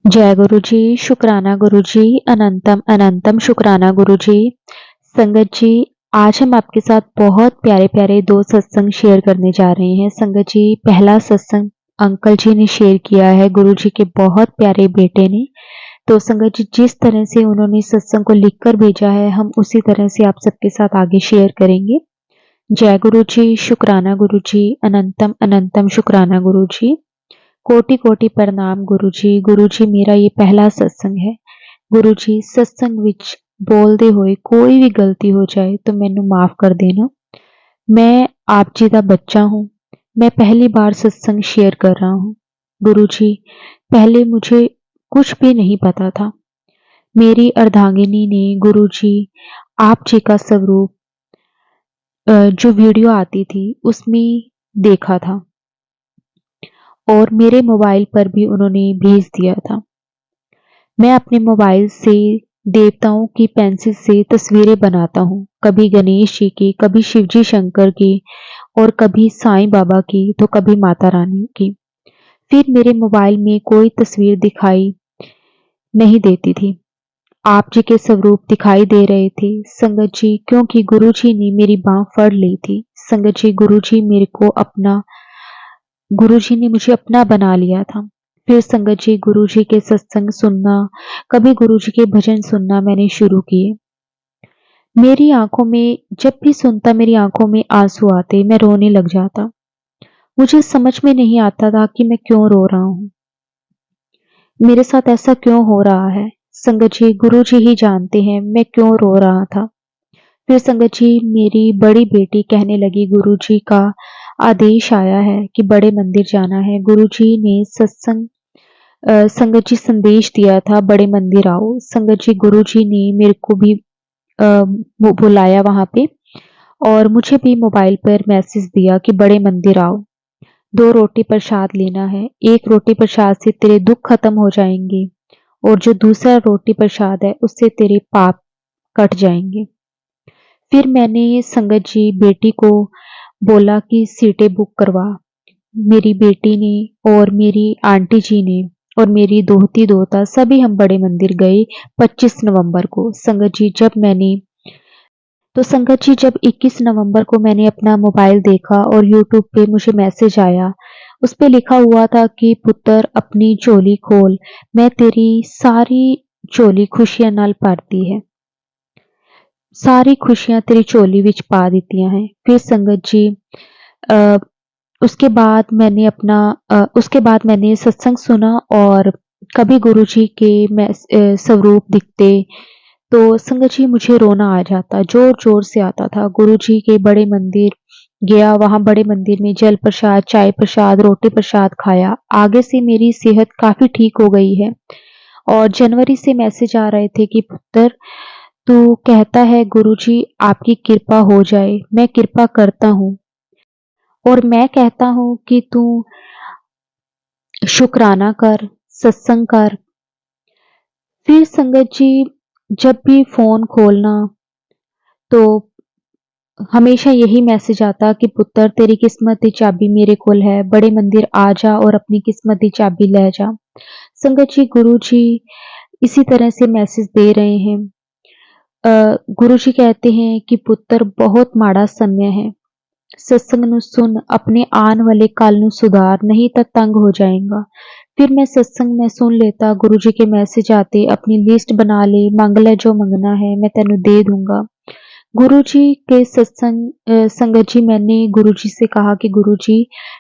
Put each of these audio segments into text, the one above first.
जय गुरु जी, शुक्राना गुरु जी, अनंतम अनंतम शुक्राना गुरु जी। संगत जी, आज हम आपके साथ बहुत प्यारे-प्यारे 2 सत्संग शेयर करने जा रहे हैं। संगत जी, पहला सत्संग अंकल जी ने शेयर किया है गुरु जी के बहुत प्यारे बेटे ने। तो संगत जी, जिस तरह से उन्होंने सत्संग को लिखकर भेजा है, हम उसी तरह से आप सबके साथ आगे शेयर करेंगे। जय गुरु जी, शुक्राना गुरु जी, अनंतम अनंतम शुक्राना गुरु जी। कोटि-कोटि प्रणाम गुरु जी मेरा ये पहला सत्संग है। गुरु जी सत्संग विच बोलदे होए कोई भी गलती हो जाए तो मैनू माफ कर देना। मैं आप जी दा बच्चा हूँ। मैं पहली बार सत्संग शेयर कर रहा हूँ। गुरु जी, पहले मुझे कुछ भी नहीं पता था। मेरी अर्धांगिनी ने गुरु जी आप जी का स्वरूप जो वीडियो आती थी उसमें देखा था और मेरे मोबाइल पर भी उन्होंने भेज दिया था। मैं अपने मोबाइल से देवताओं की पेंसिल से तस्वीरें बनाता हूँ, कभी गणेश जी की, कभी शिवजी शंकर की और कभी साईं बाबा की, तो कभी माता रानी की। फिर मेरे मोबाइल में कोई तस्वीर दिखाई नहीं देती थी। आप जी के स्वरूप दिखाई दे रहे थे। संगत जी, क्योंकि गुरु जी ने मेरी बाँह फड़ ली थी। संगत जी, गुरु जी ने मुझे अपना बना लिया था। फिर संगत जी, गुरु जी के सत्संग सुनना, कभी गुरु जी के भजन सुनना मैंने शुरू किए। मेरी आँखों में जब भी सुनता मेरी आँखों में आँसू आते, मैं रोने लग जाता। मुझे समझ में नहीं आता था कि मैं क्यों रो रहा हूँ? मेरे साथ ऐसा क्यों हो रहा है? संगत जी, गुरु जी ही जानते हैं मैं क्यों रो रहा था। फिर संगत जी, मेरी बड़ी बेटी कहने लगी गुरु जी का आदेश आया है कि बड़े मंदिर जाना है। गुरु जी ने संगत जी संदेश दिया था बड़े मंदिर आओ। संगत जी, गुरु जी ने मेरे को भी बुलाया वहाँ पे और मुझे भी मोबाइल पर मैसेज दिया कि बड़े मंदिर आओ। 2 रोटी प्रसाद लेना है। 1 रोटी प्रसाद से तेरे दुःख खत्म हो जाएँगे और जो दूसरा रोटी प्रसाद है उससे तेरे पाप कट जाएँगे। फिर मैंने संगत जी बेटी को बोला कि सीटें बुक करवा। मेरी बेटी ने और मेरी आंटी जी ने और मेरी दोहती-दोता सभी हम बड़े मंदिर गए 25 नवंबर को। संगत जी जब 21 नवंबर को मैंने अपना मोबाइल देखा और यूट्यूब पे मुझे मैसेज आया, उस पे लिखा हुआ था कि पुत्र अपनी झोली खोल, मैं तेरी सारी झोली खुशियां नाल भरती है। सारी खुशियां तेरी झोली विच पा दित्तियां हैं। फिर संगत जी अ, उसके बाद मैंने सत्संग सुना और कभी गुरु जी के स्वरूप दिखते तो संगत जी मुझे रोना आ जाता, ज़ोर-ज़ोर से आता था। गुरु जी के बड़े मंदिर गया, वहाँ बड़े मंदिर में जल प्रसाद, चाय प्रसाद, रोटी प्रसाद खाया। आगे से मेरी सेहत काफ़ी ठीक हो गई है और जनवरी से मैसेज आ रहे थे कि पुत्र तू कहता है गुरुजी आपकी कृपा हो जाए, मैं कृपा करता हूँ और मैं कहता हूँ कि तू शुक्राना कर, सत्संग कर। फिर संगत जी जब भी फ़ोन खोलना तो हमेशा यही मैसेज आता कि पुत्र तेरी किस्मत दी चाबी मेरे कोल है, बड़े मंदिर आ जा और अपनी किस्मत दी चाबी ले जा। संगत जी गुरु जी इसी तरह से मैसेज दे रहे हैं। गुरु जी कहते हैं कि पुत्र बहुत माड़ा समय है। सत्संग ਨੂੰ सुन अपने आन वाले कल ਨੂੰ सुधार नहीं तो तंग हो जाएगा। फिर मैं सत्संग में सुन लेता, गुरु जी के मैसेज आते, अपनी लिस्ट बना ले, मांग ले जो मंगना है मैं तेनू दे दूंगा। गुरु जी के संगत जी मैंने गुरु जी से कहा कि गुरु जी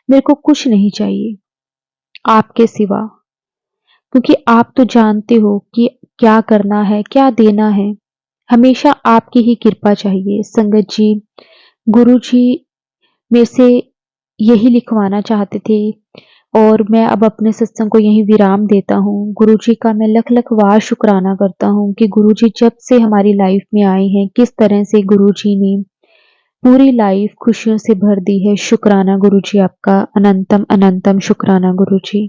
मेरे को कुछ नहीं चाहिए आपके सिवा, क्योंकि आप तो जानते हो कि क्या करना है, क्या देना है। हमेशा आपकी ही कृपा चाहिए। संगत जी, गुरु जी मेरे से यही लिखवाना चाहते थे और मैं अब अपने सत्संग को यहीं विराम देता हूँ। गुरु जी का मैं लख-लख वार शुक्राना करता हूँ कि गुरु जी जब से हमारी लाइफ में आए हैं, किस तरह से गुरु जी ने पूरी लाइफ खुशियों से भर दी है। शुक्राना गुरु जी आपका, अनंतम अनंतम शुक्राना गुरु जी।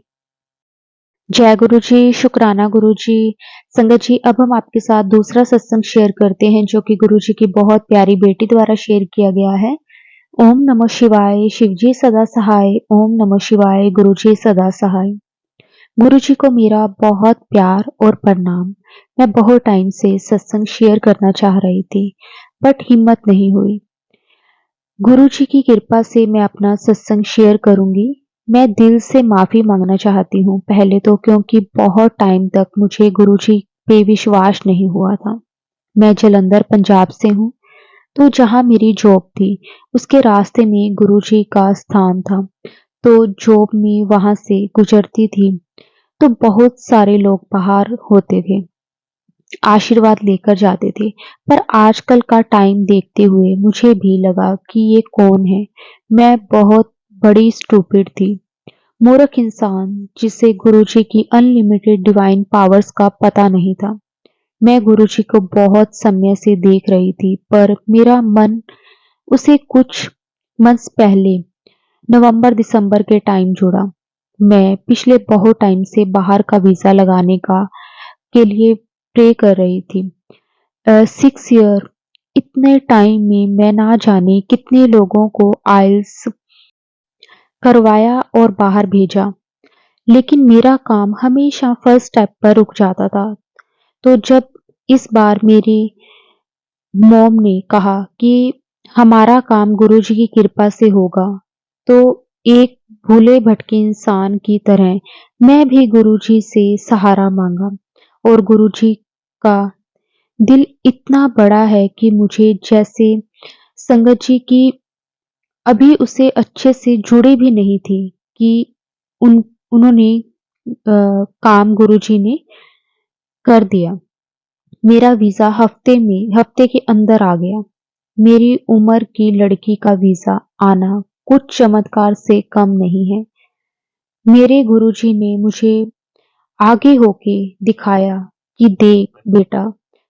जय गुरु जी, शुक्राना गुरु जी। संगत जी अब हम आपके साथ दूसरा सत्संग शेयर करते हैं जो कि गुरु जी की बहुत प्यारी बेटी द्वारा शेयर किया गया है। ओम नमः शिवाय, शिवजी सदा सहाय, ओम नमः शिवाय, गुरुजी सदा सहाय। गुरुजी को मेरा बहुत प्यार और प्रणाम। मैं बहुत टाइम से सत्संग शेयर करना चाह रही थी, बट हिम्मत नहीं हुई। गुरुजी की कृपा से मैं अपना सत्संग शेयर करूंगी। मैं दिल से माफी मांगना चाहती हूँ पहले तो, क्योंकि बहुत टाइम तक मुझे गुरुजी पे विश्वास नहीं हुआ था। मैं जलंधर पंजाब से हूँ, तो जहाँ मेरी जॉब थी उसके रास्ते में गुरुजी का स्थान था। तो जॉब में वहां से गुजरती थी तो बहुत सारे लोग बाहर होते थे, आशीर्वाद लेकर जाते थे। पर आजकल का टाइम देखते हुए मुझे भी लगा कि ये कौन है। मैं बहुत बड़ी स्टूपिड थी, मूर्ख इंसान जिसे गुरुजी की अनलिमिटेड डिवाइन पावर्स का पता नहीं था। मैं गुरुजी को बहुत समय से देख रही थी, पर मेरा मन उसे कुछ मंथ्स पहले नवंबर दिसंबर के टाइम जुड़ा। मैं पिछले बहुत टाइम से बाहर का वीजा लगाने का के लिए प्रे कर रही थी। 6 ईयर, इतने टाइम में मैं ना जाने कितने लोगों को आइल्स करवाया और बाहर भेजा, लेकिन मेरा काम हमेशा फर्स्ट स्टेप पर रुक जाता था। तो जब इस बार मेरी मॉम ने कहा कि हमारा काम गुरुजी की कृपा से होगा, तो एक भूले भटके इंसान की तरह मैं भी गुरुजी से सहारा मांगा। और गुरुजी का दिल इतना बड़ा है कि मुझे जैसे संगत जी की अभी उसे अच्छे से जुड़े भी नहीं थे कि उन्होंने काम गुरुजी ने कर दिया। मेरा वीजा हफ्ते के अंदर आ गया। मेरी उम्र की लड़की का वीजा आना कुछ चमत्कार से कम नहीं है। मेरे गुरुजी ने मुझे आगे होके दिखाया कि देख बेटा,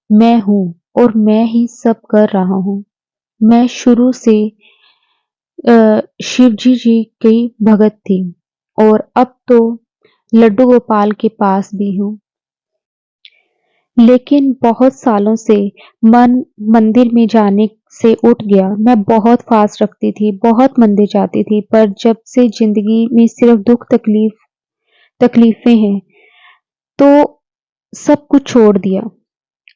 मैं हूँ और मैं ही सब कर रहा हूँ। मैं शुरू से शिवजी जी की भगत थी और अब तो लड्डू गोपाल के पास भी हूँ। लेकिन बहुत सालों से मन मंदिर में जाने से उठ गया। मैं बहुत फास्ट रखती थी, बहुत मंदिर जाती थी, पर जब से जिंदगी में सिर्फ दुख तकलीफें हैं, तो सब कुछ छोड़ दिया।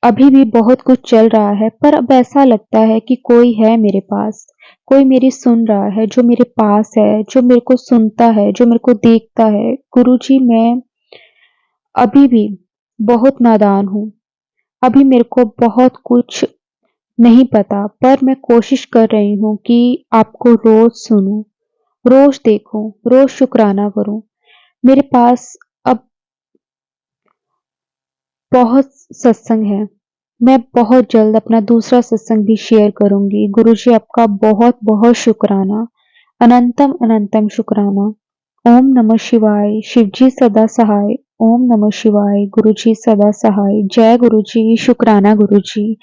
अभी भी बहुत कुछ चल रहा है, पर अब ऐसा लगता है कि कोई है मेरे पास, कोई मेरी सुन रहा है, जो मेरे पास है, जो मेरे को सुनता है, जो मेरे को देखता है। गुरुजी, मैं अभी भी बहुत नादान हूँ। अभी मेरे को बहुत कुछ नहीं पता, पर मैं कोशिश कर रही हूँ कि आपको रोज सुनूं, रोज देखूं, रोज शुक्राना करूं। मेरे पास अब बहुत सत्संग है। मैं बहुत जल्द अपना दूसरा सत्संग भी शेयर करूंगी। गुरुजी, आपका बहुत बहुत शुक्राना, अनंतम अनंतम शुक्राना। ओम नमः शिवाय। शिवजी सदा सहाय। ओम नमः शिवाय। गुरुजी सदा सहाय। जय गुरुजी। शुक्राना गुरुजी।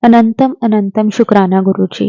अनंतम अनंतम शुक्राना गुरुजी।